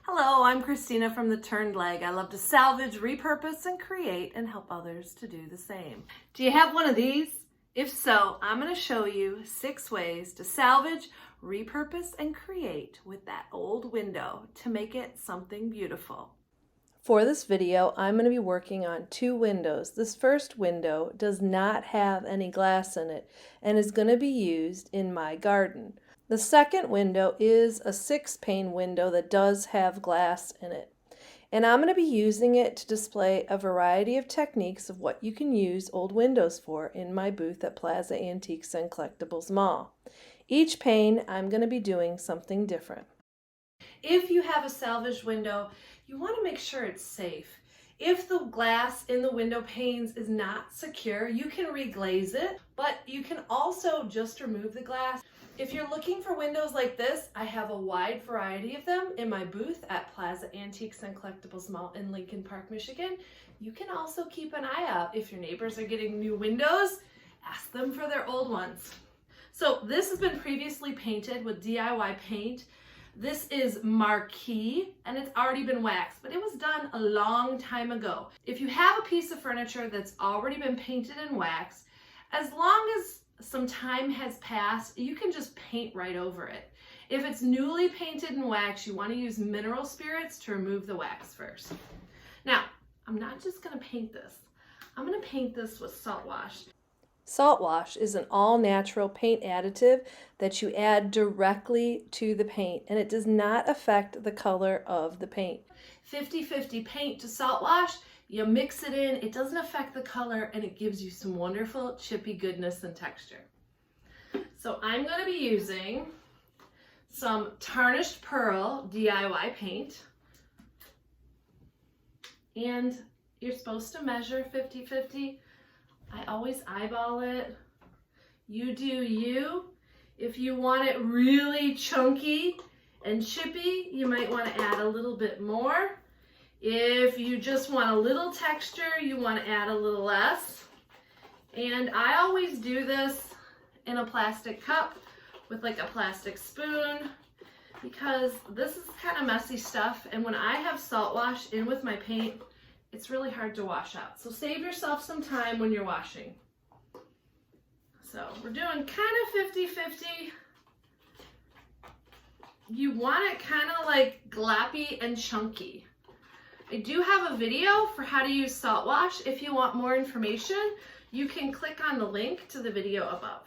Hello, I'm Christina from The Turned Leg. I love to salvage, repurpose, and create and help others to do the same. Do you have one of these? If so, I'm going to show you 6 ways to salvage, repurpose, and create with that old window to make it something beautiful. For this video, I'm going to be working on 2 windows. This first window does not have any glass in it and is going to be used in my garden. The second window is a 6-pane window that does have glass in it. And I'm going to be using it to display a variety of techniques of what you can use old windows for in my booth at Plaza Antiques and Collectibles Mall. Each pane, I'm going to be doing something different. If you have a salvaged window, you want to make sure it's safe. If the glass in the window panes is not secure, you can reglaze it, but you can also just remove the glass. If you're looking for windows like this, I have a wide variety of them in my booth at Plaza Antiques and Collectibles Mall in Lincoln Park, Michigan. You can also keep an eye out. If your neighbors are getting new windows, ask them for their old ones. So this has been previously painted with DIY paint. This is marquee and it's already been waxed, but it was done a long time ago. If you have a piece of furniture that's already been painted and waxed, as long as some time has passed, you can just paint right over it. If it's newly painted and waxed, you want to use mineral spirits to remove the wax first. Now, I'm not just going to paint this. I'm going to paint this with saltwash. Saltwash is an all-natural paint additive that you add directly to the paint, and it does not affect the color of the paint. 50-50 paint to saltwash. You mix it in, it doesn't affect the color, and it gives you some wonderful chippy goodness and texture. So I'm going to be using some Tarnished Pearl DIY paint. And you're supposed to measure 50-50. I always eyeball it. You do you. If you want it really chunky and chippy, you might want to add a little bit more. If you just want a little texture, you want to add a little less. And I always do this in a plastic cup with like a plastic spoon because this is kind of messy stuff. And when I have salt wash in with my paint, it's really hard to wash out. So save yourself some time when you're washing. So we're doing kind of 50-50. You want it kind of like gloppy and chunky. I do have a video for how to use salt wash. If you want more information, you can click on the link to the video above.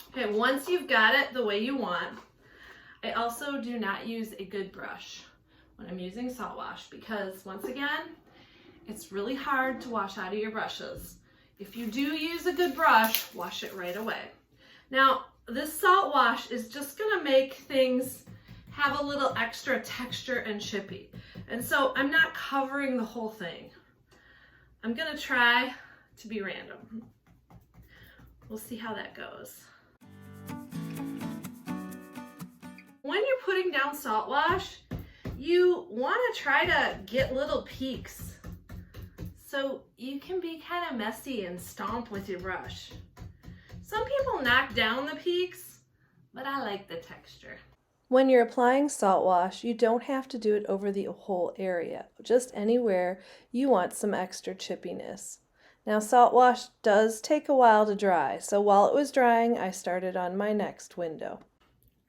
Okay, once you've got it the way you want, I also do not use a good brush when I'm using salt wash because once again, it's really hard to wash out of your brushes. If you do use a good brush, wash it right away. Now, this salt wash is just gonna make things have a little extra texture and chippy. And so I'm not covering the whole thing. I'm gonna try to be random. We'll see how that goes. When you're putting down salt wash, you wanna try to get little peaks so you can be kind of messy and stomp with your brush. Some people knock down the peaks, but I like the texture. When you're applying salt wash, you don't have to do it over the whole area, just anywhere you want some extra chippiness. Now salt wash does take a while to dry, so while it was drying, I started on my next window.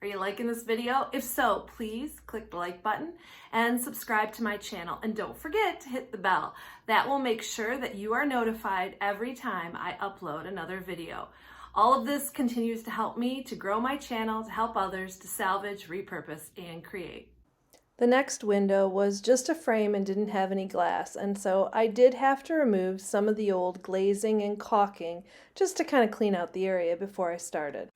Are you liking this video? If so, please click the like button and subscribe to my channel. And don't forget to hit the bell. That will make sure that you are notified every time I upload another video. All of this continues to help me to grow my channel, to help others to salvage, repurpose, and create. The next window was just a frame and didn't have any glass, and so I did have to remove some of the old glazing and caulking just to kind of clean out the area before I started.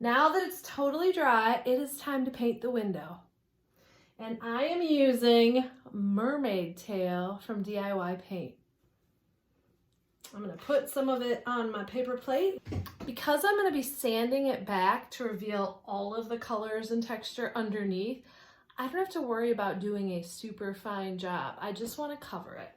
Now that it's totally dry, it is time to paint the window. And I am using Mermaid Tail from DIY Paint. I'm going to put some of it on my paper plate. Because I'm going to be sanding it back to reveal all of the colors and texture underneath, I don't have to worry about doing a super fine job. I just want to cover it.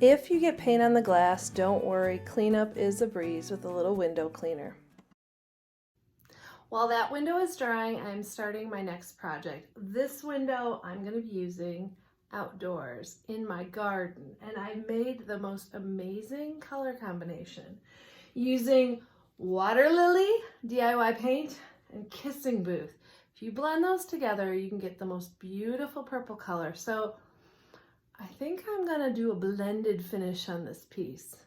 If you get paint on the glass, don't worry, cleanup is a breeze with a little window cleaner. While that window is drying, I'm starting my next project. This window I'm going to be using outdoors in my garden, and I made the most amazing color combination using water lily DIY paint and kissing booth. If you blend those together, you can get the most beautiful purple color. So I think I'm gonna do a blended finish on this piece.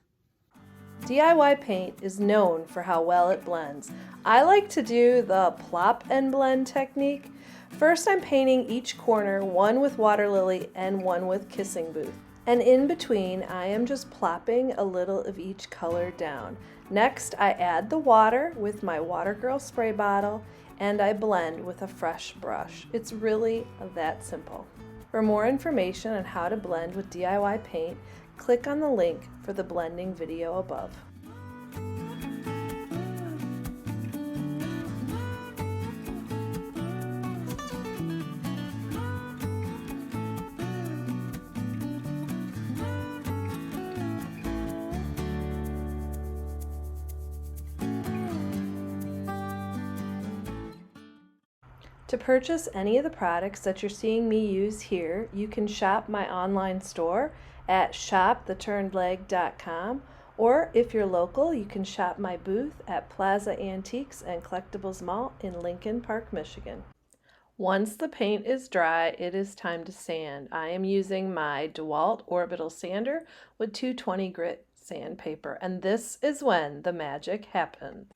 DIY paint is known for how well it blends. I like to do the plop and blend technique. First, I'm painting each corner, one with water lily and one with kissing booth. And in between, I am just plopping a little of each color down. Next, I add the water with my Water Girl spray bottle and I blend with a fresh brush. It's really that simple. For more information on how to blend with DIY paint, click on the link for the blending video above. To purchase any of the products that you're seeing me use here, you can shop my online store at shoptheturnedleg.com, or if you're local, you can shop my booth at Plaza Antiques and Collectibles Mall in Lincoln Park, Michigan. Once the paint is dry, it is time to sand. I am using my DeWalt orbital sander with 220 grit sandpaper, and this is when the magic happens.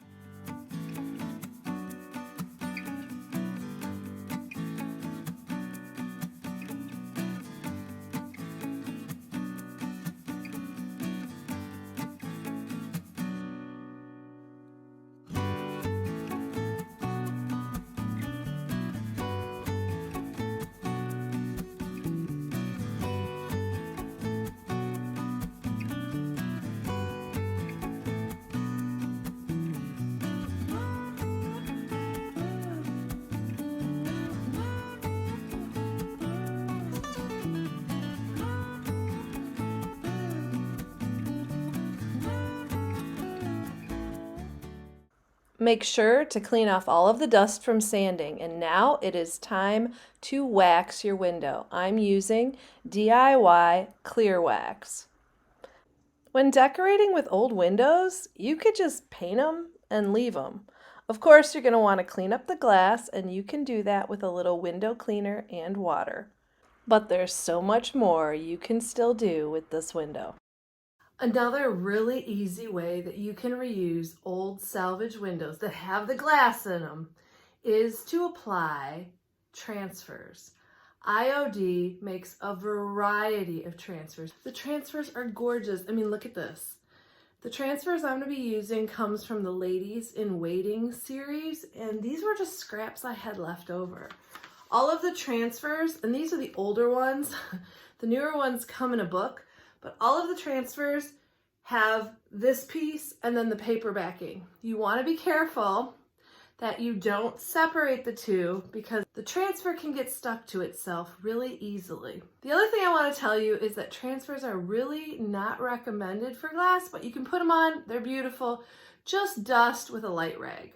Make sure to clean off all of the dust from sanding, and now it is time to wax your window. I'm using DIY clear wax. When decorating with old windows, you could just paint them and leave them. Of course, you're going to want to clean up the glass, and you can do that with a little window cleaner and water. But there's so much more you can still do with this window. Another really easy way that you can reuse old salvage windows that have the glass in them is to apply transfers. IOD makes a variety of transfers. The transfers are gorgeous. I mean, look at this. The transfers I'm going to be using comes from the Ladies in Waiting series, and these were just scraps I had left over. All of the transfers, and these are the older ones, the newer ones come in a book, but all of the transfers have this piece and then the paper backing. You want to be careful that you don't separate the two because the transfer can get stuck to itself really easily. The other thing I want to tell you is that transfers are really not recommended for glass, but you can put them on, they're beautiful. Just dust with a light rag.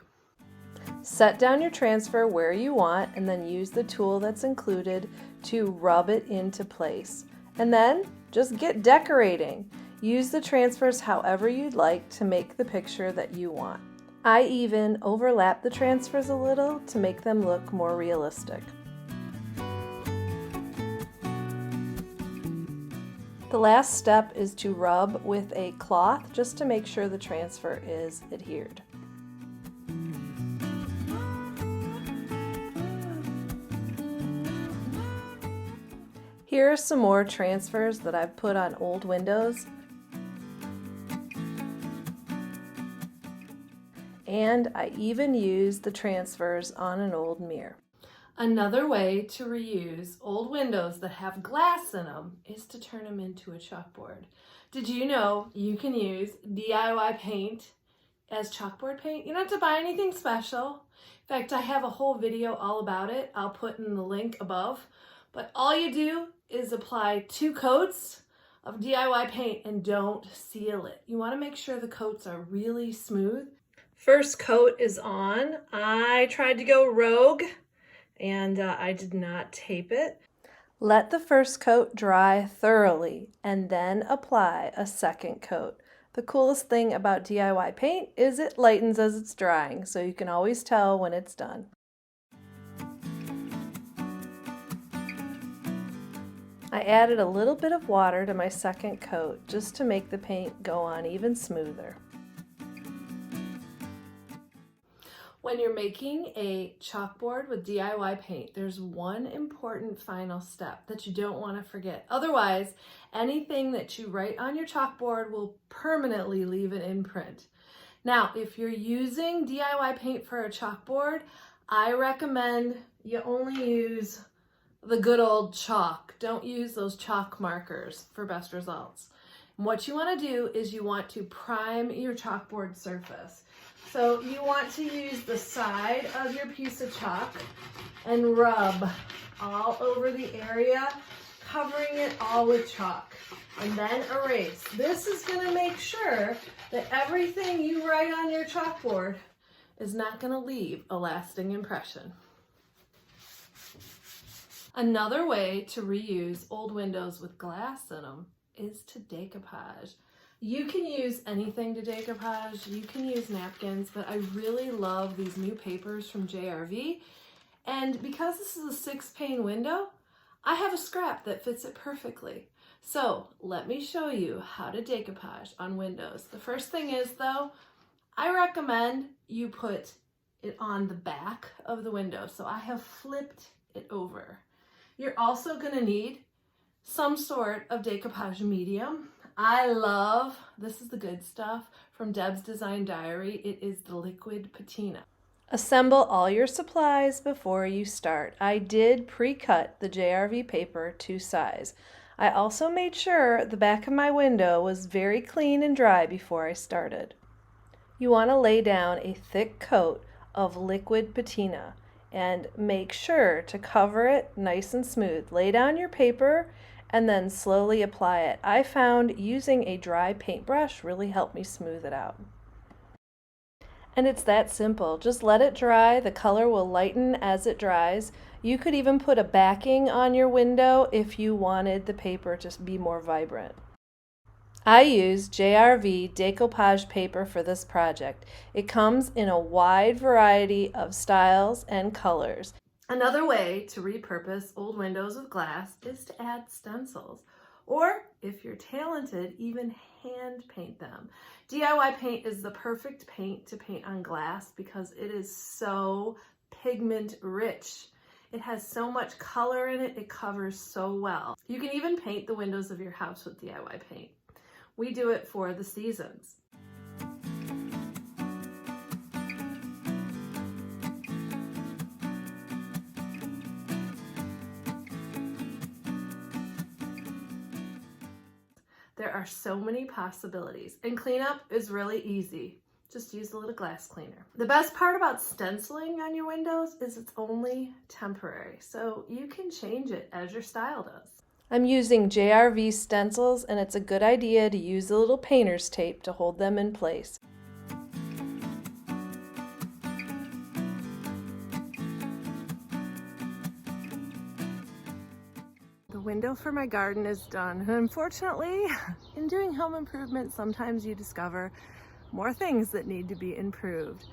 Set down your transfer where you want and then use the tool that's included to rub it into place. And then just get decorating. Use the transfers however you'd like to make the picture that you want. I even overlap the transfers a little to make them look more realistic. The last step is to rub with a cloth just to make sure the transfer is adhered. Here are some more transfers that I've put on old windows. And I even used the transfers on an old mirror. Another way to reuse old windows that have glass in them is to turn them into a chalkboard. Did you know you can use DIY paint as chalkboard paint? You don't have to buy anything special. In fact, I have a whole video all about it. I'll put in the link above. But all you do is apply 2 coats of DIY paint and don't seal it. You want to make sure the coats are really smooth. First coat is on. I tried to go rogue and I did not tape it. Let the first coat dry thoroughly and then apply a second coat. The coolest thing about DIY paint is it lightens as it's drying, so you can always tell when it's done. I added a little bit of water to my second coat just to make the paint go on even smoother. When you're making a chalkboard with DIY paint, there's one important final step that you don't want to forget. Otherwise, anything that you write on your chalkboard will permanently leave an imprint. Now, if you're using DIY paint for a chalkboard, I recommend you only use the good old chalk. Don't use those chalk markers for best results. And what you want to do is you want to prime your chalkboard surface. So you want to use the side of your piece of chalk and rub all over the area, covering it all with chalk, and then erase. This is going to make sure that everything you write on your chalkboard is not going to leave a lasting impression. Another way to reuse old windows with glass in them is to decoupage. You can use anything to decoupage. You can use napkins, but I really love these new papers from JRV. And because this is a 6-pane window, I have a scrap that fits it perfectly. So let me show you how to decoupage on windows. The first thing is though, I recommend you put it on the back of the window. So I have flipped it over. You're also gonna need some sort of decoupage medium. I love, this is the good stuff from Deb's Design Diary. It is the liquid patina. Assemble all your supplies before you start. I did pre-cut the JRV paper to size. I also made sure the back of my window was very clean and dry before I started. You want to lay down a thick coat of liquid patina and make sure to cover it nice and smooth. Lay down your paper and then slowly apply it. I found using a dry paintbrush really helped me smooth it out. And it's that simple. Just let it dry. The color will lighten as it dries. You could even put a backing on your window if you wanted the paper to be more vibrant. I used JRV decoupage paper for this project. It comes in a wide variety of styles and colors. Another way to repurpose old windows with glass is to add stencils, or if you're talented, even hand paint them. DIY paint is the perfect paint to paint on glass because it is so pigment rich. It has so much color in it, it covers so well. You can even paint the windows of your house with DIY paint. We do it for the seasons. There are so many possibilities, and cleanup is really easy. Just use a little glass cleaner. The best part about stenciling on your windows is it's only temporary, so you can change it as your style does. I'm using JRV stencils, and it's a good idea to use a little painter's tape to hold them in place. The window for my garden is done. And unfortunately, in doing home improvement, sometimes you discover more things that need to be improved.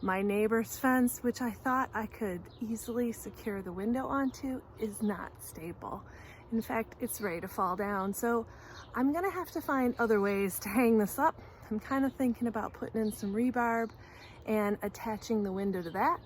My neighbor's fence, which I thought I could easily secure the window onto, is not stable. In fact, it's ready to fall down. So I'm gonna have to find other ways to hang this up. I'm kind of thinking about putting in some rebarb and attaching the window to that.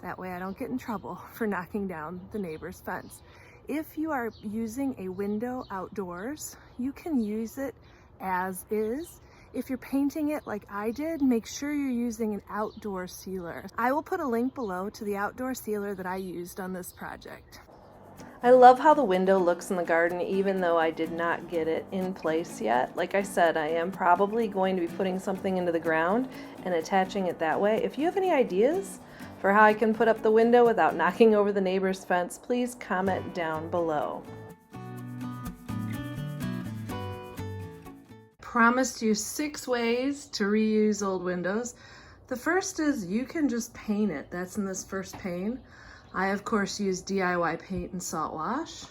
That way I don't get in trouble for knocking down the neighbor's fence. If you are using a window outdoors, you can use it as is. If you're painting it like I did, make sure you're using an outdoor sealer. I will put a link below to the outdoor sealer that I used on this project. I love how the window looks in the garden, even though I did not get it in place yet. Like I said, I am probably going to be putting something into the ground and attaching it that way. If you have any ideas for how I can put up the window without knocking over the neighbor's fence, please comment down below. Promised you 6 ways to reuse old windows. The first is you can just paint it. That's in this first pane. I of course use DIY paint and saltwash.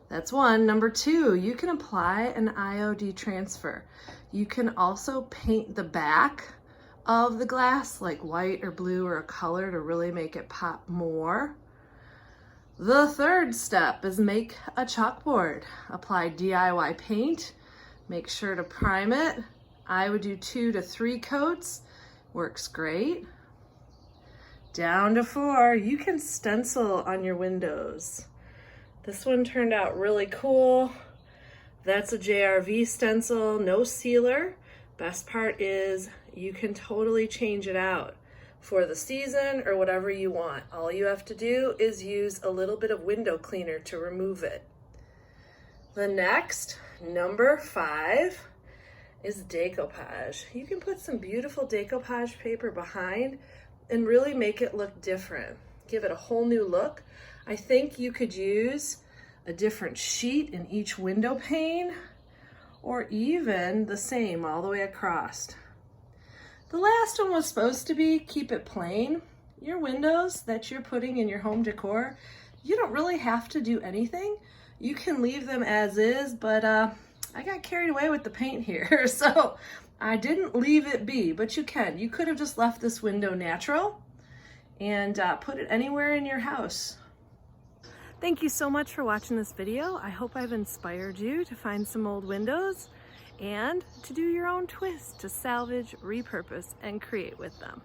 That's one. Number 2, you can apply an IOD transfer. You can also paint the back of the glass like white or blue or a color to really make it pop more. The third step is make a chalkboard. Apply DIY paint. Make sure to prime it. I would do 2 to 3 coats. Works great. Down to 4, you can stencil on your windows. This one turned out really cool. That's a JRV stencil, no sealer. Best part is you can totally change it out for the season or whatever you want. All you have to do is use a little bit of window cleaner to remove it. The next, number 5, is decoupage. You can put some beautiful decoupage paper behind and really make it look different. Give it a whole new look. I think you could use a different sheet in each window pane or even the same all the way across. The last one was supposed to be keep it plain. Your windows that you're putting in your home decor, you don't really have to do anything. You can leave them as is, but I got carried away with the paint here, so I didn't leave it be, but you can. You could have just left this window natural and put it anywhere in your house. Thank you so much for watching this video. I hope I've inspired you to find some old windows and to do your own twist to salvage, repurpose, and create with them.